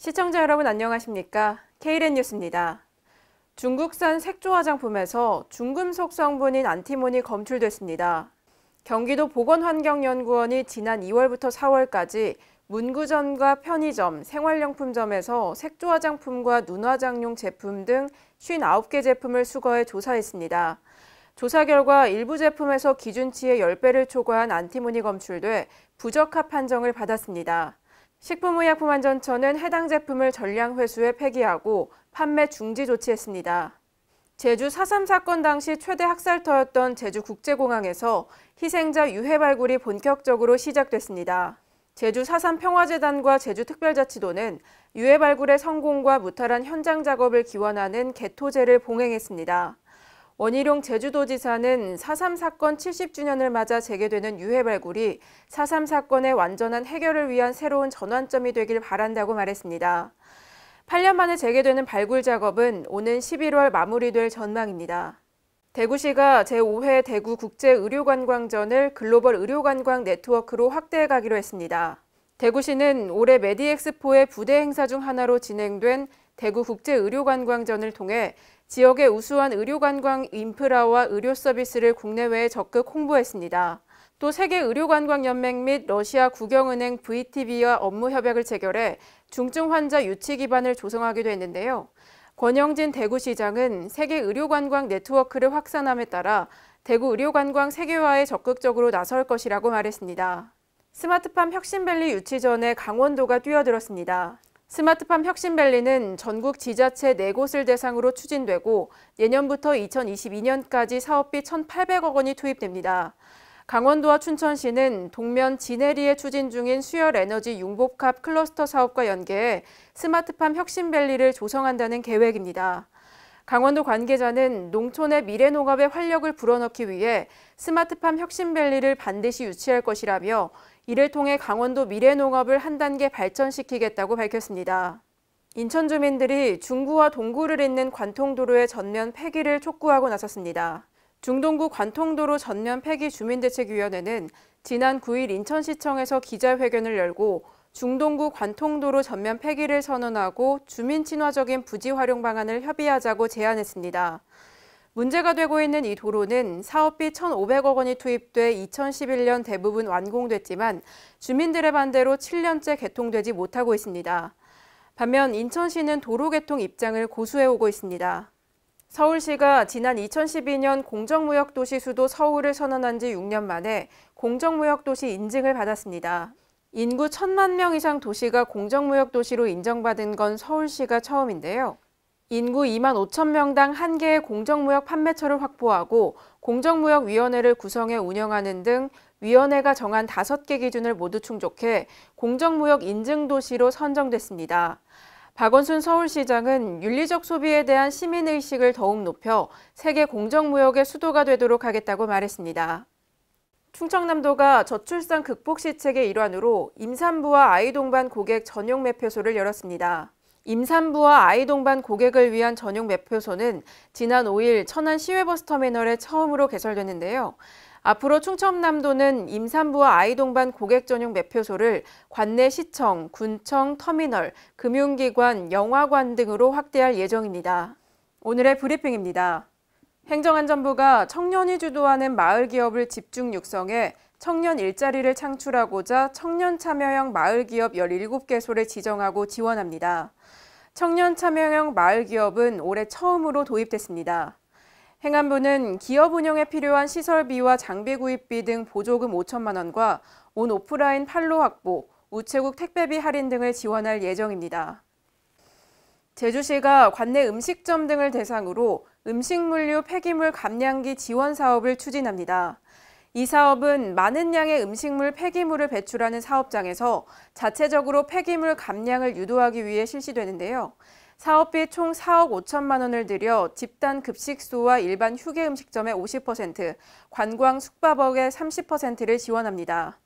시청자 여러분 안녕하십니까? K랜 뉴스입니다. 중국산 색조 화장품에서 중금속 성분인 안티몬이 검출됐습니다. 경기도 보건환경연구원이 지난 2월부터 4월까지 문구점과 편의점, 생활용품점에서 색조 화장품과 눈화장용 제품 등 59개 제품을 수거해 조사했습니다. 조사 결과 일부 제품에서 기준치의 10배를 초과한 안티몬이 검출돼 부적합 판정을 받았습니다. 식품의약품안전처는 해당 제품을 전량 회수해 폐기하고 판매 중지 조치했습니다. 제주 4.3 사건 당시 최대 학살터였던 제주국제공항에서 희생자 유해 발굴이 본격적으로 시작됐습니다. 제주 4.3 평화재단과 제주특별자치도는 유해 발굴의 성공과 무탈한 현장 작업을 기원하는 개토제를 봉행했습니다. 원희룡 제주도지사는 4.3 사건 70주년을 맞아 재개되는 유해 발굴이 4.3 사건의 완전한 해결을 위한 새로운 전환점이 되길 바란다고 말했습니다. 8년 만에 재개되는 발굴 작업은 오는 11월 마무리될 전망입니다. 대구시가 제5회 대구국제의료관광전을 글로벌 의료관광 네트워크로 확대해 가기로 했습니다. 대구시는 올해 메디엑스포의 부대 행사 중 하나로 진행된 대구국제의료관광전을 통해 지역의 우수한 의료관광 인프라와 의료 서비스를 국내외에 적극 홍보했습니다. 또 세계의료관광연맹 및 러시아 국영은행 VTB와 업무 협약을 체결해 중증 환자 유치 기반을 조성하기도 했는데요. 권영진 대구시장은 세계의료관광 네트워크를 확산함에 따라 대구 의료관광 세계화에 적극적으로 나설 것이라고 말했습니다. 스마트팜 혁신밸리 유치 전에 강원도가 뛰어들었습니다. 스마트팜 혁신밸리는 전국 지자체 4곳을 대상으로 추진되고 내년부터 2022년까지 사업비 1,800억 원이 투입됩니다. 강원도와 춘천시는 동면 진해리에 추진 중인 수열에너지 융복합 클러스터 사업과 연계해 스마트팜 혁신밸리를 조성한다는 계획입니다. 강원도 관계자는 농촌의 미래농업에 활력을 불어넣기 위해 스마트팜 혁신밸리를 반드시 유치할 것이라며 이를 통해 강원도 미래농업을 한 단계 발전시키겠다고 밝혔습니다. 인천 주민들이 중구와 동구를 잇는 관통도로의 전면 폐기를 촉구하고 나섰습니다. 중동구 관통도로 전면 폐기 주민대책위원회는 지난 9일 인천시청에서 기자회견을 열고 중동구 관통도로 전면 폐기를 선언하고 주민 친화적인 부지 활용 방안을 협의하자고 제안했습니다. 문제가 되고 있는 이 도로는 사업비 1,500억 원이 투입돼 2011년 대부분 완공됐지만 주민들의 반대로 7년째 개통되지 못하고 있습니다. 반면 인천시는 도로 개통 입장을 고수해오고 있습니다. 서울시가 지난 2012년 공정무역도시 수도 서울을 선언한 지 6년 만에 공정무역도시 인증을 받았습니다. 인구 1,000만 명 이상 도시가 공정무역도시로 인정받은 건 서울시가 처음인데요. 인구 2만 5천 명당 1개의 공정무역 판매처를 확보하고 공정무역위원회를 구성해 운영하는 등 위원회가 정한 5개 기준을 모두 충족해 공정무역 인증도시로 선정됐습니다. 박원순 서울시장은 윤리적 소비에 대한 시민의식을 더욱 높여 세계 공정무역의 수도가 되도록 하겠다고 말했습니다. 충청남도가 저출산 극복 시책의 일환으로 임산부와 아이 동반 고객 전용 매표소를 열었습니다. 임산부와 아이 동반 고객을 위한 전용 매표소는 지난 5일 천안 시외버스터미널에 처음으로 개설됐는데요. 앞으로 충청남도는 임산부와 아이 동반 고객 전용 매표소를 관내 시청, 군청, 터미널, 금융기관, 영화관 등으로 확대할 예정입니다. 오늘의 브리핑입니다. 행정안전부가 청년이 주도하는 마을 기업을 집중 육성해 청년 일자리를 창출하고자 청년 참여형 마을 기업 17개소를 지정하고 지원합니다. 청년 참여형 마을 기업은 올해 처음으로 도입됐습니다. 행안부는 기업 운영에 필요한 시설비와 장비 구입비 등 보조금 5천만 원과 온 오프라인 판로 확보, 우체국 택배비 할인 등을 지원할 예정입니다. 제주시가 관내 음식점 등을 대상으로 음식물류 폐기물 감량기 지원 사업을 추진합니다. 이 사업은 많은 양의 음식물 폐기물을 배출하는 사업장에서 자체적으로 폐기물 감량을 유도하기 위해 실시되는데요. 사업비 총 4억 5천만 원을 들여 집단 급식소와 일반 휴게 음식점의 50%, 관광 숙박업의 30%를 지원합니다.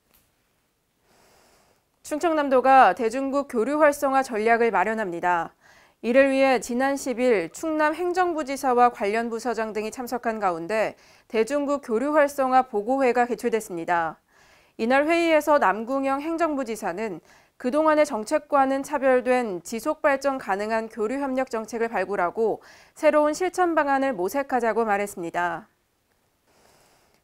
충청남도가 대중국 교류 활성화 전략을 마련합니다. 이를 위해 지난 10일 충남 행정부지사와 관련 부서장 등이 참석한 가운데 대중국 교류 활성화 보고회가 개최됐습니다. 이날 회의에서 남궁영 행정부지사는 그동안의 정책과는 차별된 지속 발전 가능한 교류 협력 정책을 발굴하고 새로운 실천 방안을 모색하자고 말했습니다.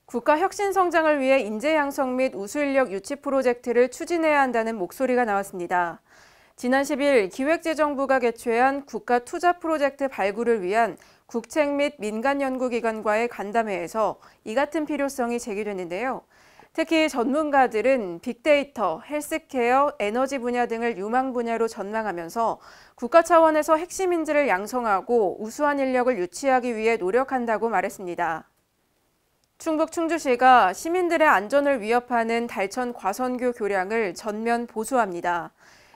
국가 혁신 성장을 위해 인재 양성 및 우수 인력 유치 프로젝트를 추진해야 한다는 목소리가 나왔습니다. 지난 10일 기획재정부가 개최한 국가 투자 프로젝트 발굴을 위한 국책 및 민간 연구기관과의 간담회에서 이 같은 필요성이 제기됐는데요. 특히 전문가들은 빅데이터, 헬스케어, 에너지 분야 등을 유망 분야로 전망하면서 국가 차원에서 핵심 인재를 양성하고 우수한 인력을 유치하기 위해 노력한다고 말했습니다. 충북 충주시가 시민들의 안전을 위협하는 달천 과선교 교량을 전면 보수합니다.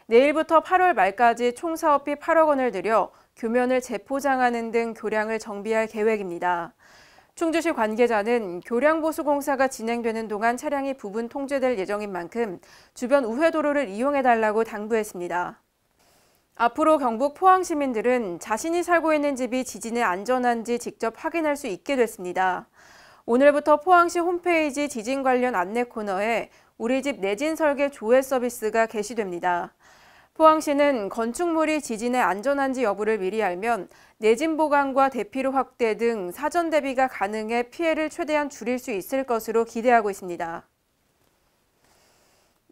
내일부터 8월 말까지 총 사업비 8억 원을 들여 교면을 재포장하는 등 교량을 정비할 계획입니다. 충주시 관계자는 교량 보수 공사가 진행되는 동안 차량이 부분 통제될 예정인 만큼 주변 우회도로를 이용해달라고 당부했습니다. 앞으로 경북 포항 시민들은 자신이 살고 있는 집이 지진에 안전한지 직접 확인할 수 있게 됐습니다. 오늘부터 포항시 홈페이지 지진 관련 안내 코너에 우리 집 내진 설계 조회 서비스가 게시됩니다. 포항시는 건축물이 지진에 안전한지 여부를 미리 알면 내진 보강과 대피로 확대 등 사전 대비가 가능해 피해를 최대한 줄일 수 있을 것으로 기대하고 있습니다.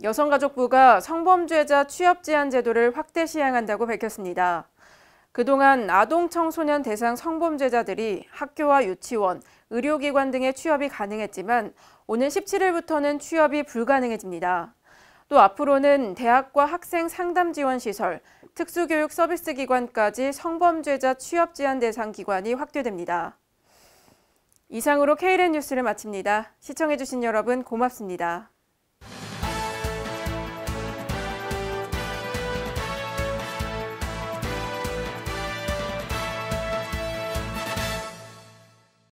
여성가족부가 성범죄자 취업 제한 제도를 확대 시행한다고 밝혔습니다. 그동안 아동 청소년 대상 성범죄자들이 학교와 유치원, 의료기관 등의 취업이 가능했지만 오는 17일부터는 취업이 불가능해집니다. 또 앞으로는 대학과 학생 상담 지원 시설, 특수교육 서비스 기관까지 성범죄자 취업 제한 대상 기관이 확대됩니다. 이상으로 KLN 뉴스를 마칩니다. 시청해주신 여러분 고맙습니다.